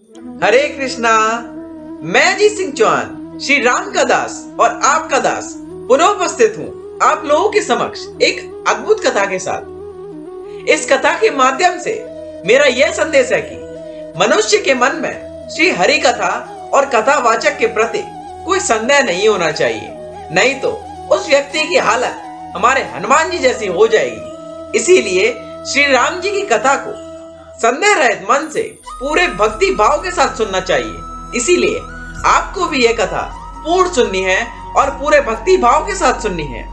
हरे कृष्णा। मैं अजीत सिंह चौहान, श्री राम का दास और आपका दास पुनः उपस्थित हूँ आप लोगों के समक्ष एक अद्भुत कथा के साथ। इस कथा के माध्यम से मेरा यह संदेश है कि मनुष्य के मन में श्री हरि कथा और कथावाचक के प्रति कोई संदेह नहीं होना चाहिए, नहीं तो उस व्यक्ति की हालत हमारे हनुमान जी जैसी हो जाएगी। इसीलिए श्री राम जी की कथा को संदेह रहित मन से पूरे भक्ति भाव के साथ सुनना चाहिए। इसीलिए आपको भी यह कथा पूर्ण सुननी है और पूरे भक्ति भाव के साथ सुननी है।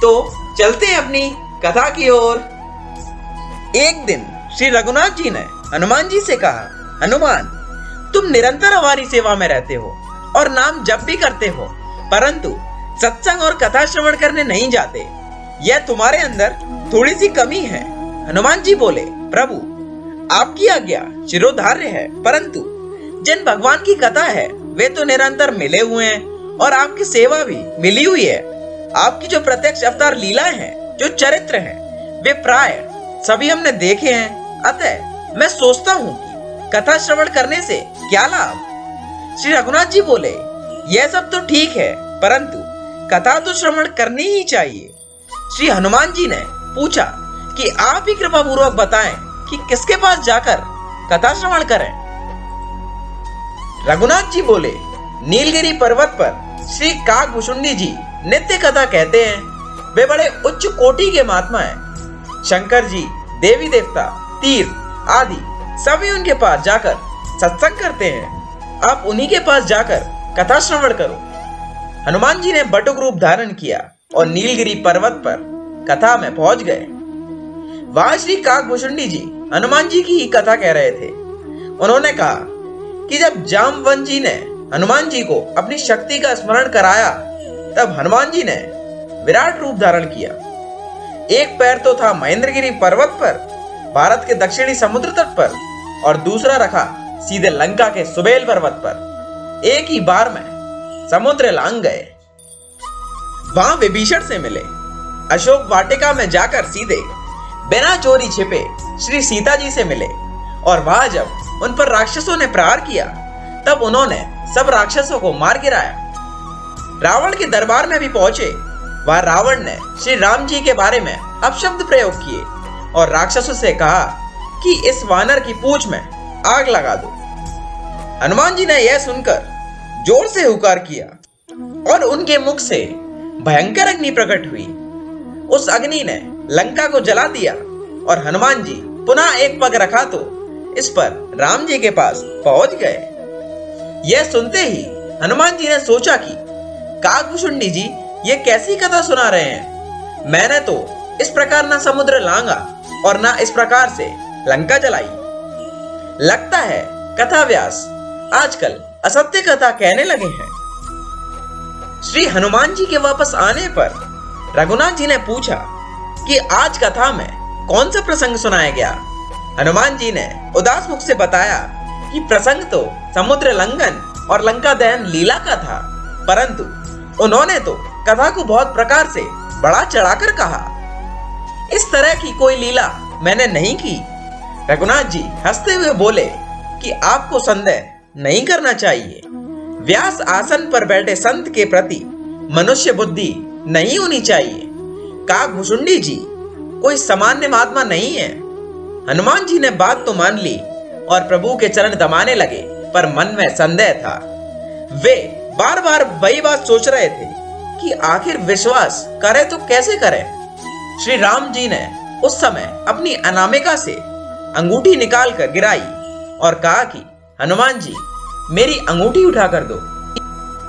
तो चलते हैं अपनी कथा की ओर। एक दिन श्री रघुनाथ जी ने हनुमान जी से कहा, हनुमान, तुम निरंतर हमारी सेवा में रहते हो और नाम जप भी करते हो, परंतु सत्संग और कथा श्रवण करने नहीं जाते। यह तुम्हारे अंदर थोड़ी सी कमी है। हनुमान जी बोले, प्रभु, आपकी आज्ञा शिरोधार्य है, परंतु जिन भगवान की कथा है वे तो निरंतर मिले हुए हैं और आपकी सेवा भी मिली हुई है। आपकी जो प्रत्यक्ष अवतार लीलाएं हैं, जो चरित्र हैं, वे प्राय सभी हमने देखे हैं। अतः मैं सोचता हूँ कि कथा श्रवण करने से क्या लाभ। श्री रघुनाथ जी बोले, यह सब तो ठीक है, परंतु कथा तो श्रवण करनी ही चाहिए। श्री हनुमान जी ने पूछा कि आप ही कृपा पूर्वक बताएं कि किसके पास जाकर कथा श्रवण करें। रघुनाथ जी बोले, नीलगिरी पर्वत पर श्री काकभुशुंडी जी नित्य कथा कहते हैं। वे बड़े उच्च कोटि के महात्मा हैं। शंकर जी, देवी देवता, तीर्थ आदि सभी उनके पास जाकर सत्संग करते हैं। आप उन्हीं के पास जाकर कथा श्रवण करो। हनुमान जी ने बटुक रूप धारण किया और नीलगिरी पर्वत पर कथा में पहुंच गए। वहां श्री काकभुशुंडी जी हनुमान जी की ही कथा कह रहे थे। उन्होंने कहा कि जब जामवंत जी ने हनुमान जी को अपनी शक्ति का स्मरण कराया, तब हनुमान जी ने विराट रूप धारण किया। एक पैर तो था महेंद्रगिरी पर्वत पर, भारत के दक्षिणी समुद्र तट पर, और दूसरा रखा सीधे लंका के सुबेल पर्वत पर। एक ही बार में समुद्र लांघ गए। वहां विभीषण से मिले। अशोक वाटिका में जाकर सीधे बिना चोरी छिपे श्री सीता जी से मिले और वहां जब उन पर राक्षसों ने प्रहार किया, तब उन्होंने सब राक्षसों को मार गिराया। रावण के दरबार में भी पहुंचे। वहां रावण ने श्री राम जी के बारे में अपशब्द प्रयोग किए और राक्षसों से कहा कि इस वानर की पूंछ में आग लगा दो। हनुमान जी ने यह सुनकर जोर से हुकार किया और उनके मुख से भयंकर अग्नि प्रकट हुई। उस अग्नि ने लंका को जला दिया और हनुमान जी पुनः एक पग रखा तो इस पर राम जी के पास पहुंच गए। यह सुनते ही हनुमान जी ने सोचा कि काकभुशुंडी जी ये कैसी कथा सुना रहे हैं। मैंने तो इस प्रकार ना समुद्र लांघा और ना इस प्रकार से लंका जलाई। लगता है कथा व्यास आजकल असत्य कथा कहने लगे हैं। श्री हनुमान जी के वापस आने पर रघुनाथ जी ने पूछा कि आज कथा में कौन सा प्रसंग सुनाया गया। हनुमान जी ने उदास मुख से बताया कि प्रसंग तो समुद्र लंघन और लंका दहन लीला का था, परंतु उन्होंने तो कथा को बहुत प्रकार से बढ़ा चढ़ाकर कहा। इस तरह की कोई लीला मैंने नहीं की। रघुनाथ जी हंसते हुए बोले कि आपको संदेह नहीं करना चाहिए। व्यास आसन पर बैठे संत के प्रति मनुष्य बुद्धि नहीं होनी चाहिए। काकभुशुंडी जी कोई सामान्य महात्मा नहीं है। हनुमान जी ने बात तो मान ली और प्रभु के चरण दबाने लगे, पर मन में संदेह था। वे बार बार वही बात सोच रहे थे कि आखिर विश्वास करे तो कैसे करें। श्री राम जी ने उस समय अपनी अनामिका से अंगूठी निकाल कर गिराई और कहा कि हनुमान जी, मेरी अंगूठी उठा कर दो।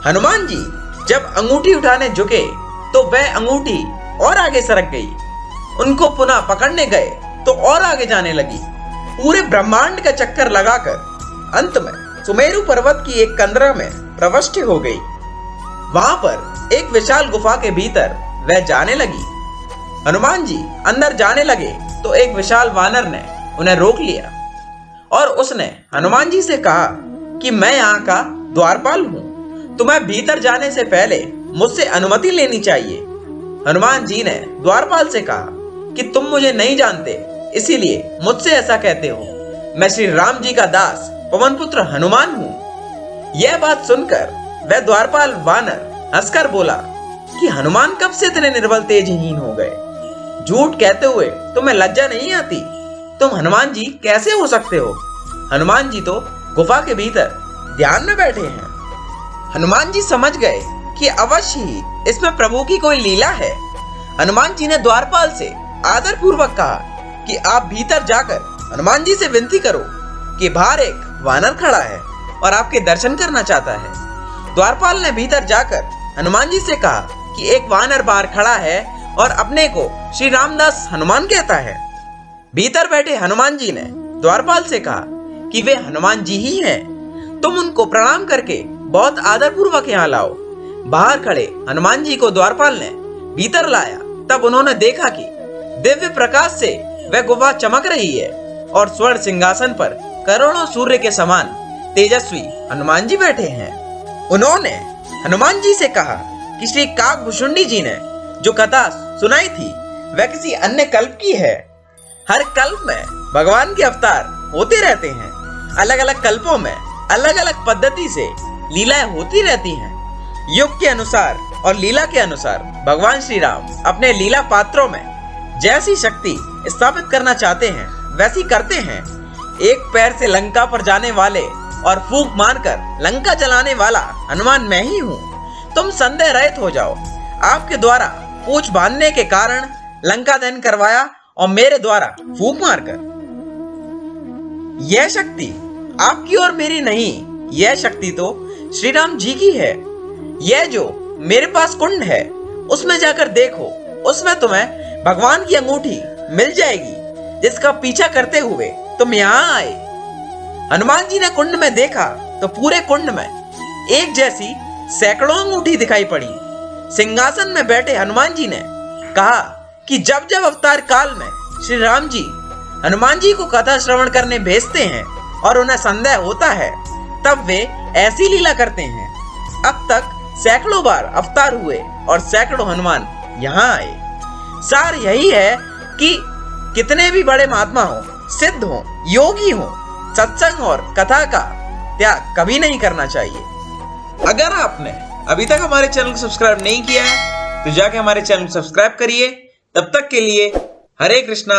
हनुमान जी जब अंगूठी उठाने झुके तो वह अंगूठी और आगे सरक गई। उनको पुनः पकड़ने गए तो और आगे जाने लगी। पूरे ब्रह्मांड का चक्कर लगाकर अंत में सुमेरु पर्वत की एक कंदरा में प्रविष्ट हो गई। वहां पर एक विशाल गुफा के भीतर वह जाने लगी। हनुमान जी अंदर जाने लगे तो एक विशाल वानर ने उन्हें रोक लिया और उसने हनुमान जी से कहा कि मैं यहाँ का द्वारपाल हूँ, तुम्हें भीतर जाने से पहले मुझसे अनुमति लेनी चाहिए। हनुमान जी ने द्वारपाल से कहा कि तुम मुझे नहीं जानते, इसीलिए मुझसे ऐसा कहते हो। मैं श्री राम जी का दास पवन पुत्र हनुमान हूँ। यह बात सुनकर वह द्वारपाल वानर हंसकर बोला कि हनुमान कब से इतने निर्बल तेजहीन हो गए? झूठ कहते हुए तुम्हें लज्जा नहीं आती? तुम हनुमान जी कैसे हो सकते हो? हनुमान जी तो गुफा के भीतर ध्यान में बैठे हैं। हनुमान जी समझ गए कि अवश्य ही इसमें प्रभु की कोई लीला है। हनुमान जी ने द्वारपाल से आदर पूर्वक कहा कि आप भीतर जाकर हनुमान जी से विनती करो कि बाहर एक वानर खड़ा है और आपके दर्शन करना चाहता है। द्वारपाल ने भीतर जाकर हनुमान जी से कहा कि एक वानर बाहर खड़ा है और अपने को श्री रामदास हनुमान कहता है। भीतर बैठे हनुमान जी ने द्वारपाल से कहा कि वे हनुमान जी ही हैं। तुम उनको प्रणाम करके बहुत आदर पूर्वक यहाँ लाओ। बाहर खड़े हनुमान जी को द्वारपाल ने भीतर लाया। तब उन्होंने देखा कि दिव्य प्रकाश से वह गुफा चमक रही है और स्वर्ण सिंहासन पर करोड़ों सूर्य के समान तेजस्वी हनुमान जी बैठे हैं। उन्होंने हनुमान जी से कहा कि श्री काकभूषुंडी जी ने जो कथा सुनाई थी वह किसी अन्य कल्प की है। हर कल्प में भगवान के अवतार होते रहते हैं। अलग अलग कल्पों में अलग अलग पद्धति से लीलाएं होती रहती हैं। युग के अनुसार और लीला के अनुसार भगवान श्री राम अपने लीला पात्रों में जैसी शक्ति स्थापित करना चाहते हैं वैसी करते हैं। एक पैर से लंका पर जाने वाले और फूंक मारकर लंका जलाने वाला हनुमान मैं ही हूँ। तुम संदेह रहित हो जाओ। आपके द्वारा पूंछ बांधने के कारण लंका दहन करवाया और मेरे द्वारा फूंक मारकर। यह शक्ति आपकी और मेरी नहीं, यह शक्ति तो श्री राम जी की है। यह जो मेरे पास कुंड है उसमें जाकर देखो, उसमें तुम्हें भगवान की अंगूठी मिल जाएगी जिसका पीछा करते हुए तुम यहाँ आए। हनुमान जी ने कुंड में देखा तो पूरे कुंड में एक जैसी सैकड़ों अंगूठी दिखाई पड़ी। सिंहासन में बैठे हनुमान जी ने कहा कि जब जब अवतार काल में श्री राम जी हनुमान जी को कथा श्रवण करने भेजते हैं और उन्हें संदेह होता है तब वे ऐसी लीला करते हैं। अब तक सैकड़ों बार अवतार हुए और सैकड़ों हनुमान यहाँ आए। सार यही है कि कितने भी बड़े महात्मा हो, सिद्ध हो, योगी हो, सत्संग और कथा का त्याग कभी नहीं करना चाहिए। अगर आपने अभी तक हमारे चैनल को सब्सक्राइब नहीं किया है तो जाके हमारे चैनल को सब्सक्राइब करिए। तब तक के लिए हरे कृष्णा।